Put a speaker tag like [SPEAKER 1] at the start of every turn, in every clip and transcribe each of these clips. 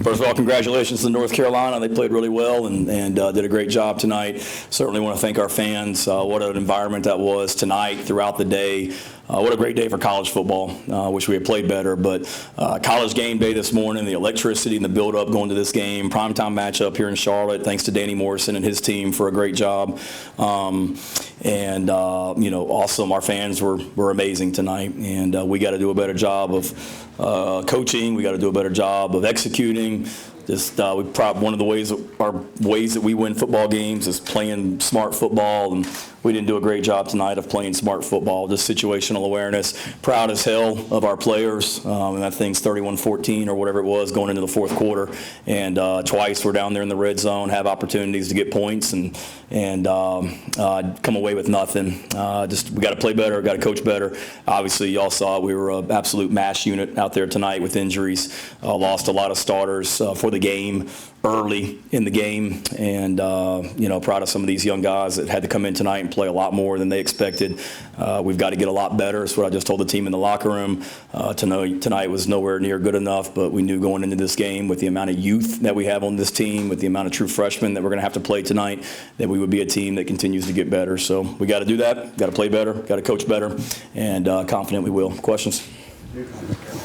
[SPEAKER 1] First of all, congratulations to North Carolina. They played really well and did a great job tonight. Certainly want to thank our fans. What an environment that was tonight, throughout the day. What a great day for college football. Wish we had played better, but college game day this morning, the electricity and the build-up going to this game, primetime matchup here in Charlotte. Thanks to Danny Morrison and his team for a great job. Awesome. Our fans were amazing tonight, and we got to do a better job of coaching. We got to do a better job of executing. One of the ways that we win football games is playing smart football, and we didn't do a great job tonight of playing smart football. Just situational awareness. Proud as hell of our players, and that thing's 31-14 or whatever it was going into the fourth quarter. And twice we're down there in the red zone, have opportunities to get points, and come away with nothing. We got to play better, got to coach better. Obviously, y'all saw it. We were an absolute mash unit out there tonight with injuries. Lost a lot of starters for the game early in the game, and proud of some of these young guys that had to come in tonight and play a lot more than they expected. We've got to get a lot better. That's what I just told the team in the locker room. Tonight was nowhere near good enough, but we knew going into this game with the amount of youth that we have on this team, with the amount of true freshmen that we're going to have to play tonight, that we would be a team that continues to get better. So we got to do that. Got to play better. Got to coach better, and confident we will. Questions?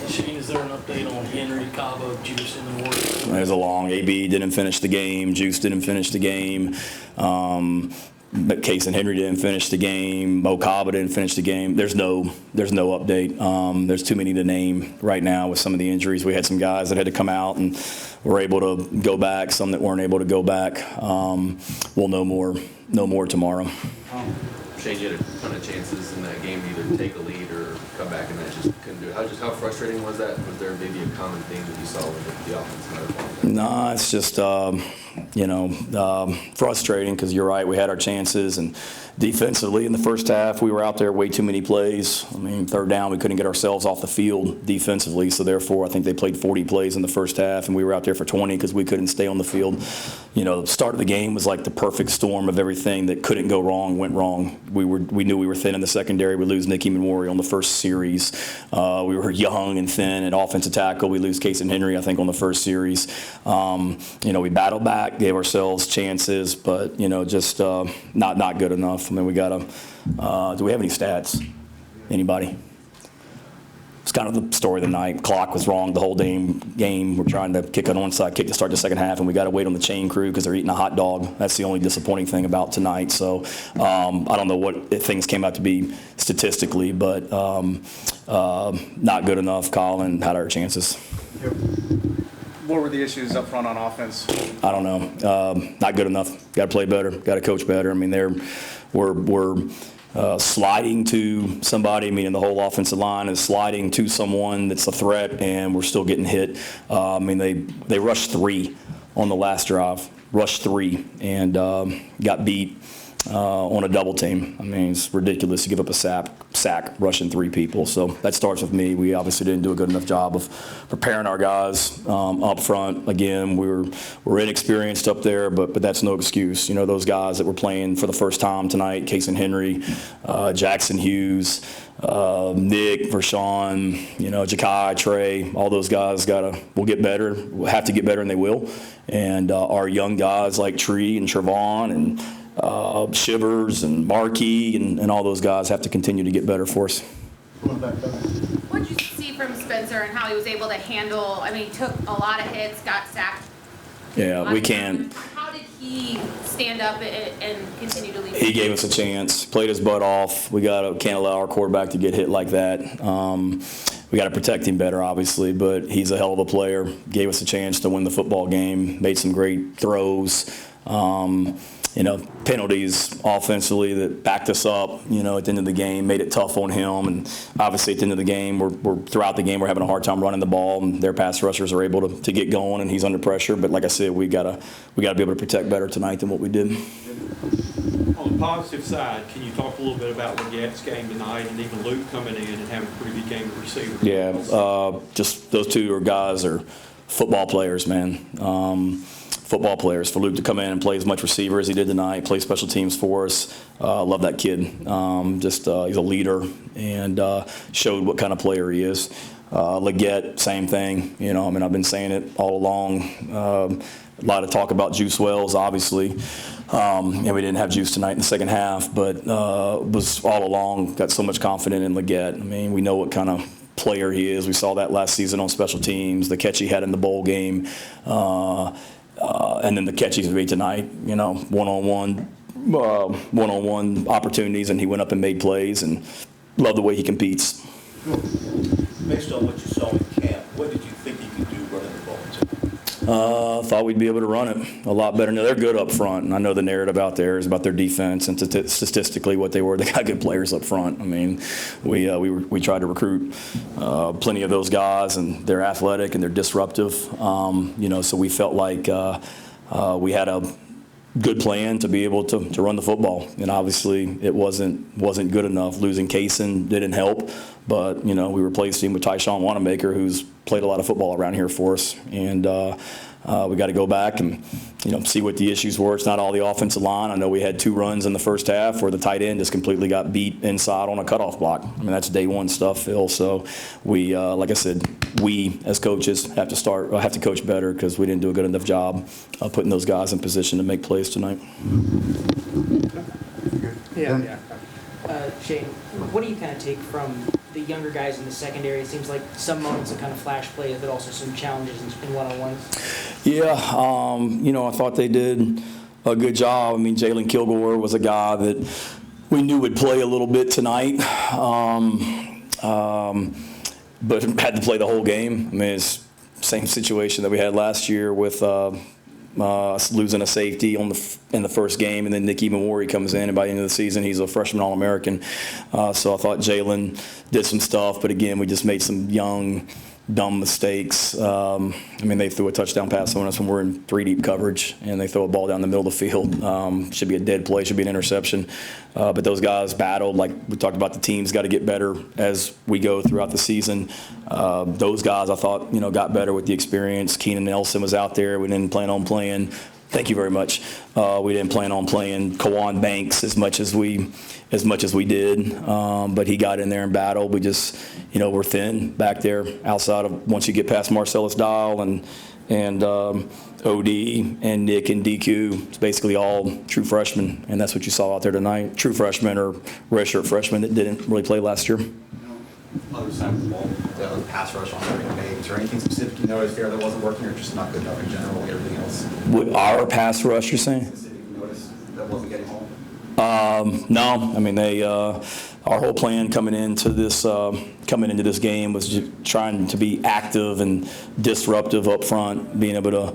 [SPEAKER 2] Shane, is there an update on Henry, Cabo, Juice, and the Warriors?
[SPEAKER 1] There's a long. AB didn't finish the game. Juice didn't finish the game. But Case and Henry didn't finish the game. Mo Cabo didn't finish the game. There's no update. There's too many to name right now with some of the injuries. We had some guys that had to come out and were able to go back. Some that weren't able to go back. We'll know more tomorrow.
[SPEAKER 3] Shane, you had a ton of chances in that game to either take a lead or come back, and that just couldn't do it. How frustrating was that? Was there maybe a common theme that you saw with the offense?
[SPEAKER 1] No, it's just frustrating, because you're right. We had our chances, and defensively in the first half, we were out there way too many plays. I mean, third down, we couldn't get ourselves off the field defensively, so therefore I think they played 40 plays in the first half, and we were out there for 20 because we couldn't stay on the field. Start of the game was like the perfect storm of everything that couldn't go wrong went wrong. We knew we were thin in the secondary. We lose Nicky Manwari on the first series. We were young and thin at offensive tackle. We lose Case and Henry, I think, on the first series. We battled back, gave ourselves chances, but just not good enough. I mean, we got to. Do we have any stats? Anybody? It's kind of the story of the night. Clock was wrong the whole game. We're trying to kick an onside kick to start the second half, and we got to wait on the chain crew because they're eating a hot dog. That's the only disappointing thing about tonight. So I don't know what things came out to be statistically, but not good enough. Colin had our chances.
[SPEAKER 4] What were the issues up front on offense?
[SPEAKER 1] I don't know. Not good enough. Got to play better. Got to coach better. I mean, we're sliding to somebody, meaning the whole offensive line is sliding to someone that's a threat, and we're still getting hit. They rushed 3 on the last drive, and got beat on a double team. I mean, it's ridiculous to give up a sack rushing 3 people. So that starts with me. We obviously didn't do a good enough job of preparing our guys up front. Again, we're inexperienced up there, but that's no excuse. Those guys that were playing for the first time tonight, Case and Henry, Jackson Hughes, Nick, Vershawn, Ja'Kai, Trey, all those guys will get better. We'll have to get better, and they will. And our young guys like Tree and Trevon and Shivers and Markey and all those guys have to continue to get better for us.
[SPEAKER 5] What did you see from Spencer and how he was able to handle? I mean, he took a lot of hits, got sacked.
[SPEAKER 1] Yeah, we can.
[SPEAKER 5] How did he stand up and continue to lead?
[SPEAKER 1] He gave us a chance, played his butt off. Can't allow our quarterback to get hit like that. We got to protect him better, obviously, but he's a hell of a player. Gave us a chance to win the football game. Made some great throws. Penalties offensively that backed us up, at the end of the game, made it tough on him. And obviously at the end of the game, throughout the game, we're having a hard time running the ball, and their pass rushers are able to get going, and he's under pressure. But like I said, we gotta be able to protect better tonight than what we did.
[SPEAKER 6] On the positive side, can you talk a little bit about Legette's game tonight, and even Luke coming in and having a pretty good game at receiver?
[SPEAKER 1] Yeah, just those two guys are football players, man. football players. For Luke to come in and play as much receiver as he did tonight, play special teams for us, love that kid. He's a leader and showed what kind of player he is. Leggett, same thing. I've been saying it all along. A lot of talk about Juice Wells, obviously. And we didn't have Juice tonight in the second half, but was all along got so much confidence in Leggett. We know what kind of player he is. We saw that last season on special teams, the catch he had in the bowl game, and then the catch he's made tonight. One-on-one opportunities, and he went up and made plays, and love the way he competes.
[SPEAKER 7] Based on what you saw in camp, what did you think he could do running the ball tonight?
[SPEAKER 1] Thought we'd be able to run it a lot better. Now, they're good up front, and I know the narrative out there is about their defense and statistically what they were. They got good players up front. We tried to recruit plenty of those guys, and they're athletic and they're disruptive. So we felt like we had a good plan to be able to run the football, and obviously it wasn't good enough. Losing Kaysen didn't help, but we replaced him with Tyshawn Wanamaker, who's played a lot of football around here for us, and we got to go back and see what the issues were. It's not all the offensive line. I know we had 2 runs in the first half where the tight end just completely got beat inside on a cutoff block. That's day one stuff, Phil. So we, like I said, we as coaches have to coach better because we didn't do a good enough job of putting those guys in position to make plays tonight.
[SPEAKER 8] Yeah. Shane, what do you kind of take from the younger guys in the secondary? It seems like some moments of kind of flash plays, but also some challenges in one-on-ones.
[SPEAKER 1] Yeah, I thought they did a good job. Jalen Kilgore was a guy that we knew would play a little bit tonight, but had to play the whole game. It's the same situation that we had last year with losing a safety in the first game, and then Nicky Memori comes in, and by the end of the season, he's a freshman All-American. So I thought Jalen did some stuff, but again, we just made some young, dumb mistakes. They threw a touchdown pass on us when we're in 3-deep coverage, and they throw a ball down the middle of the field. Should be a dead play, should be an interception. But those guys battled. Like we talked about, the team's got to get better as we go throughout the season. Those guys, I thought, got better with the experience. Keenan Nelson was out there. We didn't plan on playing. Thank you very much. We didn't plan on playing Kawan Banks as much as we did, but he got in there and battled. We just, we're thin back there outside of once you get past Marcellus Dial and OD and Nick and DQ. It's basically all true freshmen, and that's what you saw out there tonight. True freshmen or redshirt freshmen that didn't really play last year.
[SPEAKER 9] Other side of the ball, the pass rush on Green Bay. Is there anything specific you noticed there that wasn't working, or just not good enough in general? Everything else.
[SPEAKER 1] Our pass rush, you're saying?
[SPEAKER 9] Specific you noticed that wasn't getting home.
[SPEAKER 1] No, they our whole plan coming into this game was just trying to be active and disruptive up front, being able to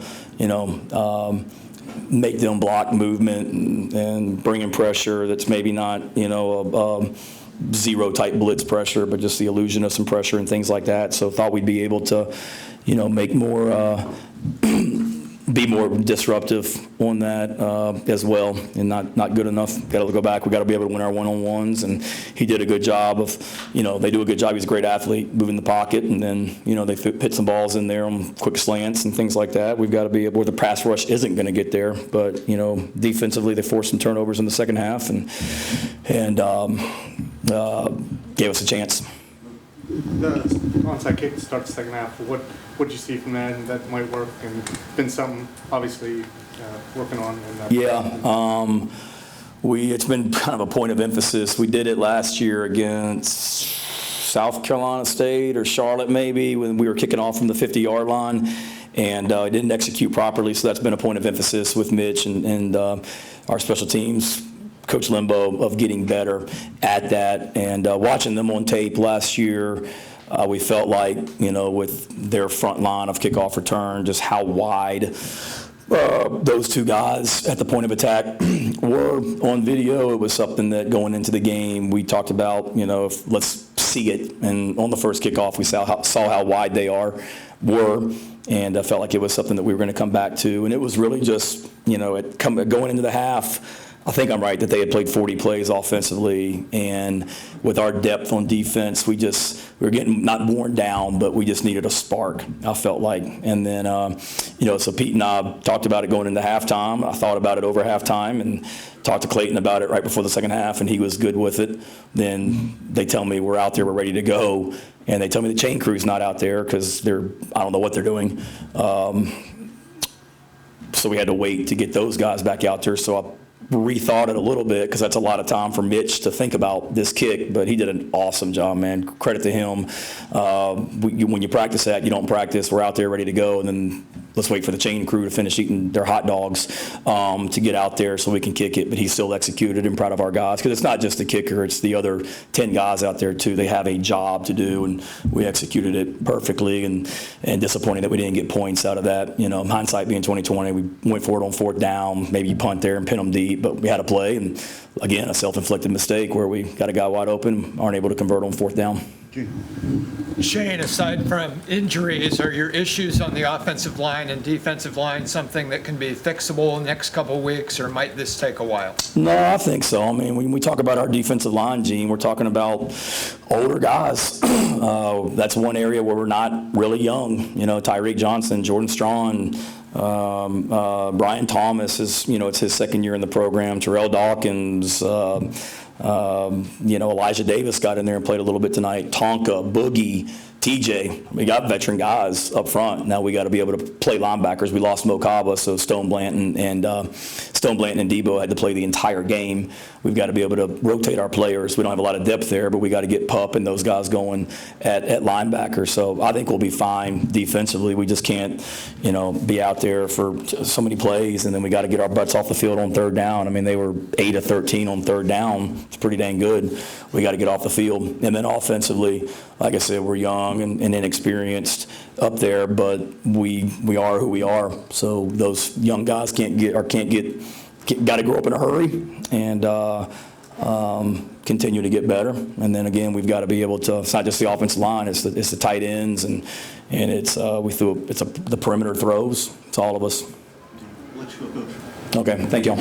[SPEAKER 1] make them block movement and bring in pressure that's maybe not a zero type blitz pressure, but just the illusion of some pressure and things like that. So thought we'd be able to make more be more disruptive on that as well, and not good enough. Got to go back. We got to be able to win our one-on-ones, and he did a good job of, they do a good job. He's a great athlete, moving the pocket, and then they hit some balls in there on quick slants and things like that. We've got to be able, where the pass rush isn't going to get there, but defensively they forced some turnovers in the second half and gave us a chance.
[SPEAKER 4] The onside kick to start the second half, what did you see from that, and that might work, and been something obviously working on?
[SPEAKER 1] It's been kind of a point of emphasis. We did it last year against South Carolina State or Charlotte maybe, when we were kicking off from the 50-yard line, and didn't execute properly, so that's been a point of emphasis with Mitch and our special teams Coach Limbo, of getting better at that. And watching them on tape last year, we felt like, with their front line of kickoff return, just how wide those two guys at the point of attack were on video. It was something that going into the game we talked about, let's see it. And on the first kickoff, we saw how wide they were. And I felt like it was something that we were going to come back to. And it was really just, going into the half, I think I'm right, that they had played 40 plays offensively, and with our depth on defense, we were getting not worn down, but we just needed a spark, I felt like. And then, so Pete and I talked about it going into halftime. I thought about it over halftime and talked to Clayton about it right before the second half, and he was good with it. Then they tell me we're out there, we're ready to go, and they tell me the chain crew's not out there because I don't know what they're doing. So we had to wait to get those guys back out there. So I rethought it a little bit because that's a lot of time for Mitch to think about this kick, but he did an awesome job, man. Credit to him. When you practice that, you don't practice. We're out there ready to go, and then let's wait for the chain crew to finish eating their hot dogs to get out there so we can kick it. But he still executed, and proud of our guys, because it's not just the kicker, it's the other 10 guys out there too. They have a job to do, and we executed it perfectly, and disappointing that we didn't get points out of that. Hindsight being 2020, we went for it on fourth down, maybe you punt there and pin them deep, but we had a play, and again, a self-inflicted mistake where we got a guy wide open, aren't able to convert on fourth down.
[SPEAKER 10] Shane, aside from injuries, are your issues on the offensive line and defensive line something that can be fixable in the next couple of weeks, or might this take a while?
[SPEAKER 1] No, I think so. I mean, when we talk about our defensive line, Gene, we're talking about older guys. That's one area where we're not really young. Tyreek Johnson, Jordan Strawn, Brian Thomas is, it's his second year in the program. Terrell Dawkins, Elijah Davis got in there and played a little bit tonight. Tonka, Boogie, TJ. We got veteran guys up front. Now we got to be able to play linebackers. We lost Mo Kaba, so Stone Blanton and Debo had to play the entire game. We've got to be able to rotate our players. We don't have a lot of depth there, but we got to get Pup and those guys going at linebacker. So I think we'll be fine defensively. We just can't, be out there for so many plays, and then we got to get our butts off the field on third down. I mean, they were 8 of 13 on third down. It's pretty dang good. We got to get off the field. And then offensively, like I said, we're young and inexperienced up there, but we are who we are. So those young guys got to grow up in a hurry and continue to get better. And then again, we've got to be able to. It's not just the offensive line; it's the tight ends and it's the perimeter throws. It's all of us. Okay, thank y'all.